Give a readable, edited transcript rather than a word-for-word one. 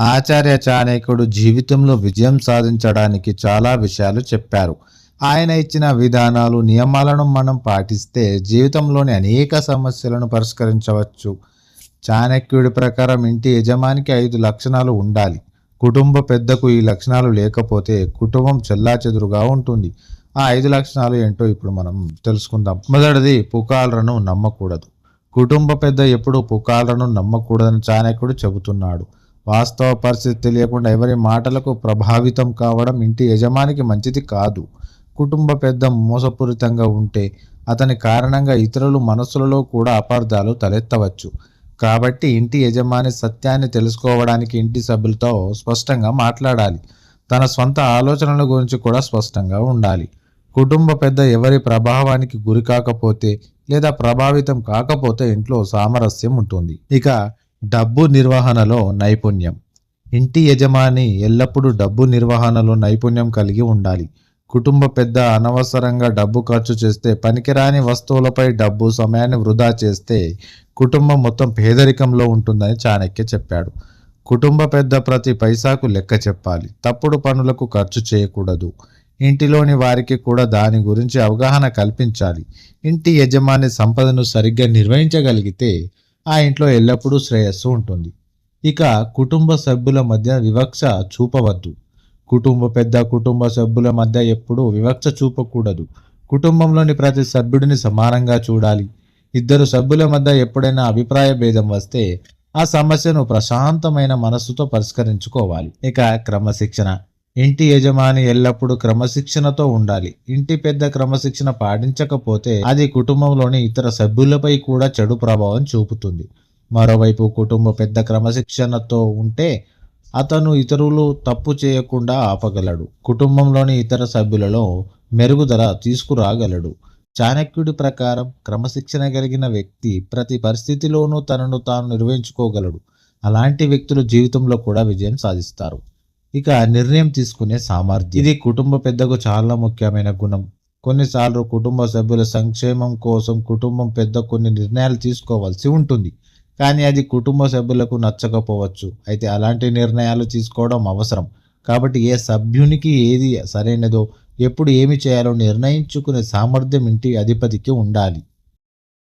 ఆచార్య చాణక్యుడు జీవితంలో విజయం సాధించడానికి చాలా విషయాలు చెప్పారు. ఆయన ఇచ్చిన విధానాలు, నియమాలను మనం పాటిస్తే జీవితంలోని అనేక సమస్యలను పరిష్కరించవచ్చు. చాణక్యుడి ప్రకారం ఇంటి యజమానికి 5 లక్షణాలు ఉండాలి. కుటుంబ పెద్దకు ఈ లక్షణాలు లేకపోతే కుటుంబం చెల్లాచెదురుగా ఉంటుంది. ఆ 5 లక్షణాలు ఏంటో ఇప్పుడు మనం తెలుసుకుందాం. మొదటిది, పుకార్లను నమ్మకూడదు. కుటుంబ పెద్ద ఎప్పుడు పుకార్లను నమ్మకూడదని చాణక్యుడు చెబుతున్నాడు. వాస్తవ పరిస్థితి తెలియకుండా ఎవరి మాటలకు ప్రభావితం కావడం ఇంటి యజమానికి మంచిది కాదు. కుటుంబ పెద్ద మోసపూరితంగా ఉంటే అతని కారణంగా ఇతరుల మనసులలో కూడా అపార్థాలు తలెత్తవచ్చు. కాబట్టి ఇంటి యజమాని సత్యాన్ని తెలుసుకోవడానికి ఇంటి సభ్యులతో స్పష్టంగా మాట్లాడాలి. తన స్వంత ఆలోచనల గురించి కూడా స్పష్టంగా ఉండాలి. కుటుంబ పెద్ద ఎవరి ప్రభావానికి గురి కాకపోతే లేదా ప్రభావితం కాకపోతే ఇంట్లో సామరస్యం ఉంటుంది. ఇక డబ్బు నిర్వహణలో నైపుణ్యం. ఇంటి యజమాని ఎల్లప్పుడూ డబ్బు నిర్వహణలో నైపుణ్యం కలిగి ఉండాలి. కుటుంబ పెద్ద అనవసరంగా డబ్బు ఖర్చు చేస్తే, పనికిరాని వస్తువులపై డబ్బు సమయాన్ని వృధా చేస్తే కుటుంబం మొత్తం పేదరికంలో ఉంటుందని చాణక్య చెప్పాడు. కుటుంబ పెద్ద ప్రతి పైసాకు లెక్క చెప్పాలి. తప్పుడు పనులకు ఖర్చు చేయకూడదు. ఇంటిలోని వారికి కూడా దాని గురించి అవగాహన కల్పించాలి. ఇంటి యజమాని సంపదను సరిగ్గా నిర్వహించగలిగితే ఆ ఇంట్లో ఎల్లప్పుడూ శ్రేయస్సు ఉంటుంది. ఇక కుటుంబ సభ్యుల మధ్య వివక్ష చూపవద్దు. కుటుంబ పెద్ద కుటుంబ సభ్యుల మధ్య ఎప్పుడూ వివక్ష చూపకూడదు. కుటుంబంలోని ప్రతి సభ్యుడిని సమానంగా చూడాలి. ఇద్దరు సభ్యుల మధ్య ఎప్పుడైనా అభిప్రాయ భేదం వస్తే ఆ సమస్యను ప్రశాంతమైన మనస్సుతో పరిష్కరించుకోవాలి. ఇక క్రమశిక్షణ. ఇంటి యజమాని ఎల్లప్పుడూ క్రమశిక్షణతో ఉండాలి. ఇంటి పెద్ద క్రమశిక్షణ పాటించకపోతే అది కుటుంబంలోని ఇతర సభ్యులపై కూడా చెడు ప్రభావం చూపుతుంది. మరోవైపు కుటుంబ పెద్ద క్రమశిక్షణతో ఉంటే అతను ఇతరులు తప్పు చేయకుండా ఆపగలడు. కుటుంబంలోని ఇతర సభ్యులలో మెరుగుదల తీసుకురాగలడు. చాణక్యుడి ప్రకారం క్రమశిక్షణ కలిగిన వ్యక్తి ప్రతి పరిస్థితిలోనూ తనను తాను నిర్వహించుకోగలడు. అలాంటి వ్యక్తులు జీవితంలో కూడా విజయం సాధిస్తారు. ఇక నిర్ణయం తీసుకునే సామర్థ్యం. ఇది కుటుంబ పెద్దకు చాలా ముఖ్యమైన గుణం. కొన్నిసార్లు కుటుంబ సభ్యుల సంక్షేమం కోసం కుటుంబం పెద్ద కొన్ని నిర్ణయాలు తీసుకోవాల్సి ఉంటుంది. కానీ అది కుటుంబ సభ్యులకు నచ్చకపోవచ్చు. అయితే అలాంటి నిర్ణయాలు తీసుకోవడం అవసరం. కాబట్టి ఏ సభ్యునికి ఏది సరైనదో, ఎప్పుడు ఏమి చేయాలో నిర్ణయించుకునే సామర్థ్యం ఇంటి అధిపతికి ఉండాలి.